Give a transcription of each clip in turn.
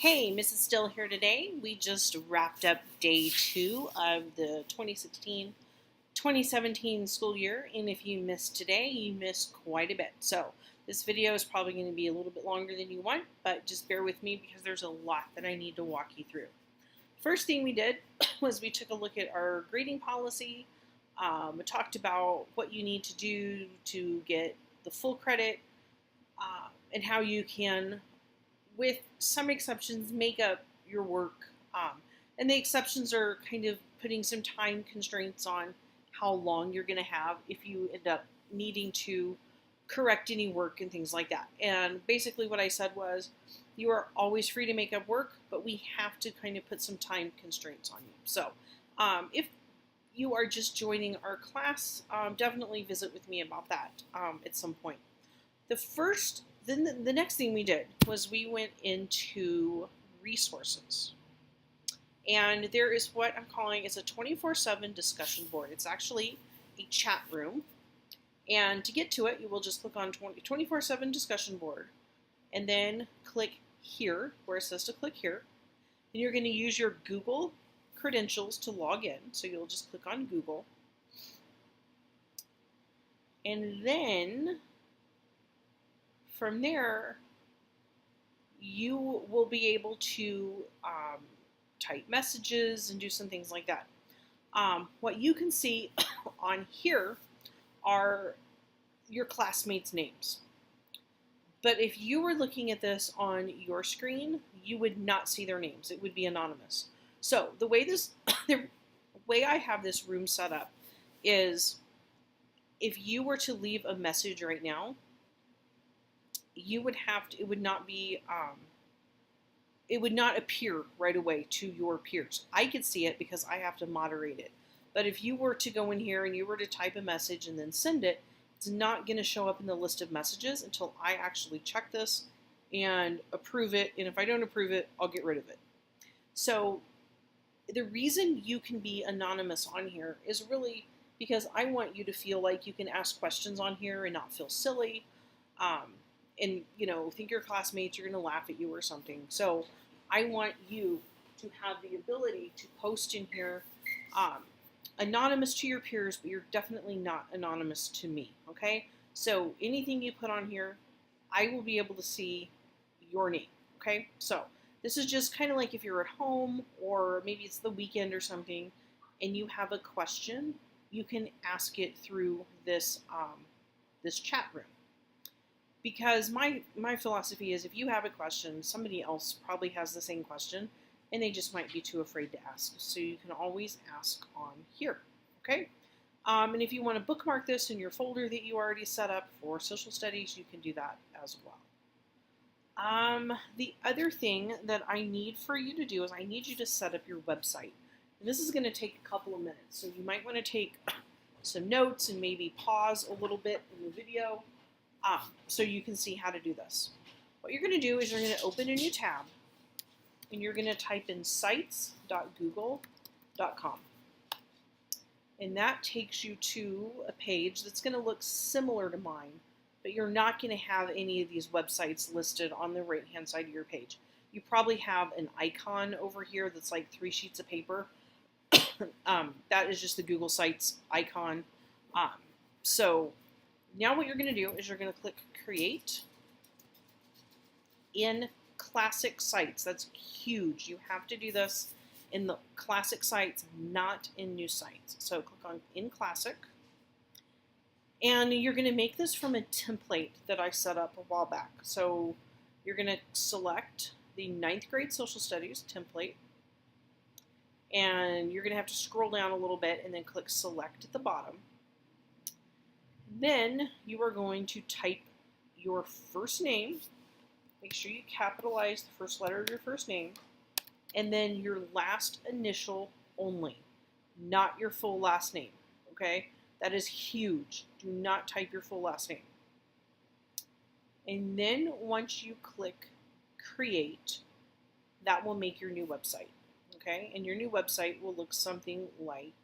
Hey, Mrs. Still here today. We just wrapped up day 2 of the 2016-2017 school year, and if you missed today, you missed quite a bit. So this video is probably going to be a little bit longer than you want, but just bear with me because there's a lot that I need to walk you through. First thing we did was we took a look at our grading policy. We talked about what you need to do to get the full credit and how you can, with some exceptions, make up your work. And the exceptions are kind of putting some time constraints on how long you're going to have if you end up needing to correct any work and things like that. And basically what I said was, you are always free to make up work, but we have to kind of put some time constraints on you. So if you are just joining our class, definitely visit with me about that at some point. Then the next thing we did was we went into resources. And there is what I'm calling is a 24/7 discussion board. It's actually a chat room. And to get to it, you will just click on 24/7 discussion board and then click here where it says to click here. And you're going to use your Google credentials to log in. So you'll just click on Google. And then from there, you will be able to type messages and do some things like that. What you can see on here are your classmates' names. But if you were looking at this on your screen, you would not see their names. It would be anonymous. So the way the way I have this room set up is if you were to leave a message right now, you would have to, it would not appear right away to your peers. I could see it because I have to moderate it. But if you were to go in here and you were to type a message and then send it, it's not going to show up in the list of messages until I actually check this and approve it. And if I don't approve it, I'll get rid of it. So the reason you can be anonymous on here is really because I want you to feel like you can ask questions on here and not feel silly. And think your classmates are going to laugh at you or something. So I want you to have the ability to post in here anonymous to your peers, but you're definitely not anonymous to me, okay? So anything you put on here, I will be able to see your name, okay? So this is just kind of like if you're at home or maybe it's the weekend or something and you have a question, you can ask it through this, this chat room. Because my philosophy is if you have a question, somebody else probably has the same question, and they just might be too afraid to ask. So you can always ask on here, okay? And if you want to bookmark this in your folder that you already set up for social studies, you can do that as well. The other thing that I need for you to do is I need you to set up your website. And this is going to take a couple of minutes, so you might want to take some notes and maybe pause a little bit in the video. So you can see how to do this. What you're going to do is you're going to open a new tab and you're going to type in sites.google.com. And that takes you to a page that's going to look similar to mine, but you're not going to have any of these websites listed on the right hand side of your page. You probably have an icon over here that's like 3 sheets of paper. That is just the Google Sites icon. So now what you're going to do is you're going to click Create in Classic Sites. That's huge. You have to do this in the Classic Sites, not in New Sites. So click on In Classic. And you're going to make this from a template that I set up a while back. So you're going to select the 9th grade social studies template. And you're going to have to scroll down a little bit and then click Select at the bottom. Then you are going to type your first name. Make sure you capitalize the first letter of your first name. And then your last initial only, not your full last name. Okay? That is huge. Do not type your full last name. And then once you click Create, that will make your new website. Okay? And your new website will look something like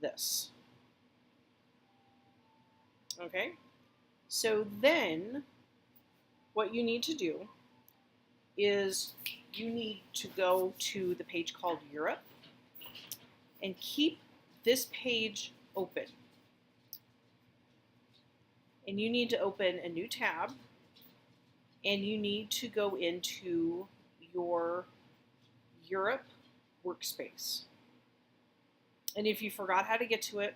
this. Okay, so then what you need to do is you need to go to the page called Europe and keep this page open. And you need to open a new tab, and you need to go into your Europe workspace. And if you forgot how to get to it,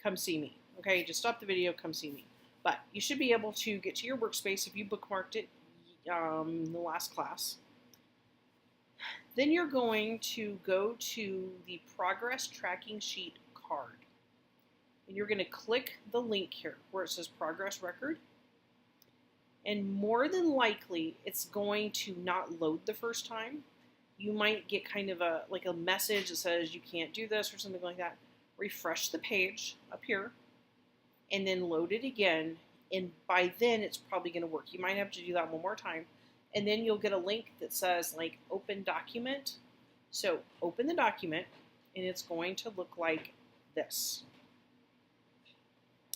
come see me. Okay, just stop the video, come see me. But you should be able to get to your workspace if you bookmarked it in the last class. Then you're going to go to the progress tracking sheet card. And you're going to click the link here where it says progress record. And more than likely, it's going to not load the first time. You might get kind of a message that says you can't do this or something like that. Refresh the page up here and then load it again. And by then, it's probably going to work. You might have to do that one more time. And then you'll get a link that says like open document. So open the document and it's going to look like this.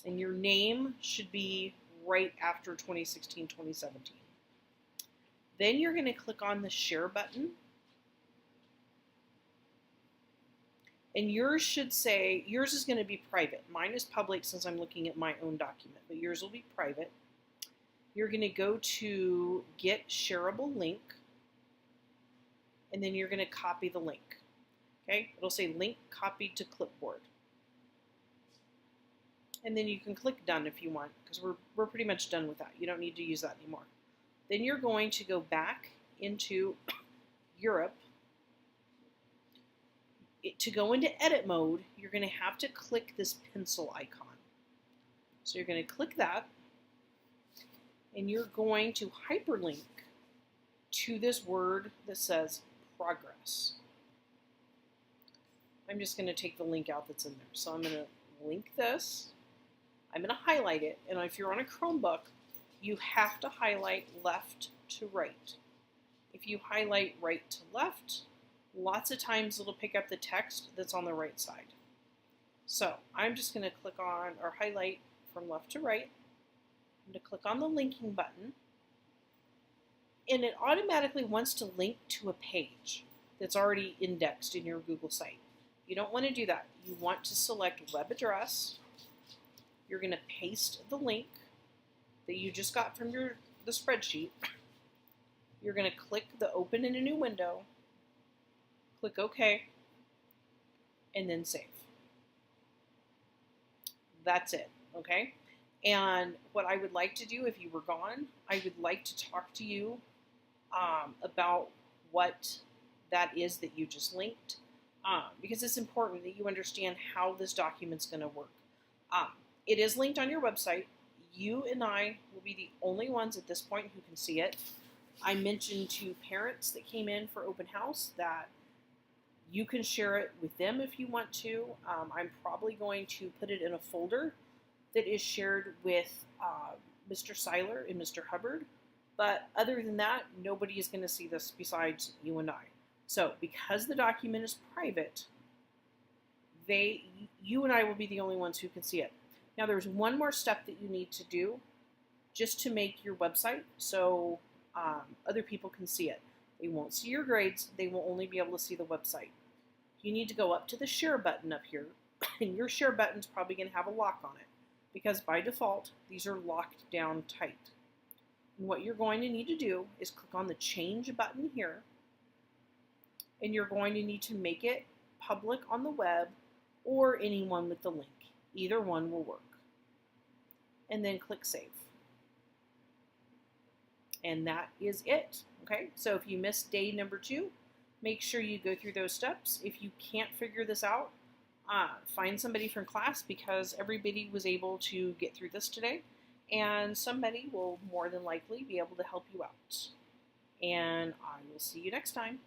And your name should be right after 2016, 2017. Then you're going to click on the share button. And yours should say, yours is going to be private. Mine is public since I'm looking at my own document, but yours will be private. You're going to go to Get Shareable Link, and then you're going to copy the link. Okay, it'll say link copied to clipboard. And then you can click Done if you want, because we're pretty much done with that. You don't need to use that anymore. Then you're going to go back into Europe. To go into edit mode, you're going to have to click this pencil icon. So you're going to click that, and you're going to hyperlink to this word that says progress. I'm just going to take the link out that's in there. So I'm going to link this. I'm going to highlight it, and if you're on a Chromebook, you have to highlight left to right. If you highlight right to left, lots of times it'll pick up the text that's on the right side. So I'm just going to click on or highlight from left to right. I'm going to click on the linking button, and it automatically wants to link to a page that's already indexed in your Google site. You don't want to do that. You want to select web address. You're going to paste the link that you just got from the spreadsheet. You're going to click the open in a new window, click OK, and then save. That's it, okay? And what I would like to do if you were gone, I would like to talk to you about what that is that you just linked, because it's important that you understand how this document's going to work. It is linked on your website. You and I will be the only ones at this point who can see it. I mentioned to parents that came in for open house that you can share it with them if you want to. I'm probably going to put it in a folder that is shared with Mr. Seiler and Mr. Hubbard. But other than that, nobody is going to see this besides you and I. So because the document is private, you and I will be the only ones who can see it. Now there's one more step that you need to do just to make your website so other people can see it. They won't see your grades, they will only be able to see the website. You need to go up to the share button up here, and your share button is probably going to have a lock on it because by default these are locked down tight. And what you're going to need to do is click on the change button here, and you're going to need to make it public on the web or anyone with the link. Either one will work. And then click save. And that is it. Okay, so if you missed day number 2, make sure you go through those steps. If you can't figure this out, find somebody from class because everybody was able to get through this today. And somebody will more than likely be able to help you out. And I will see you next time.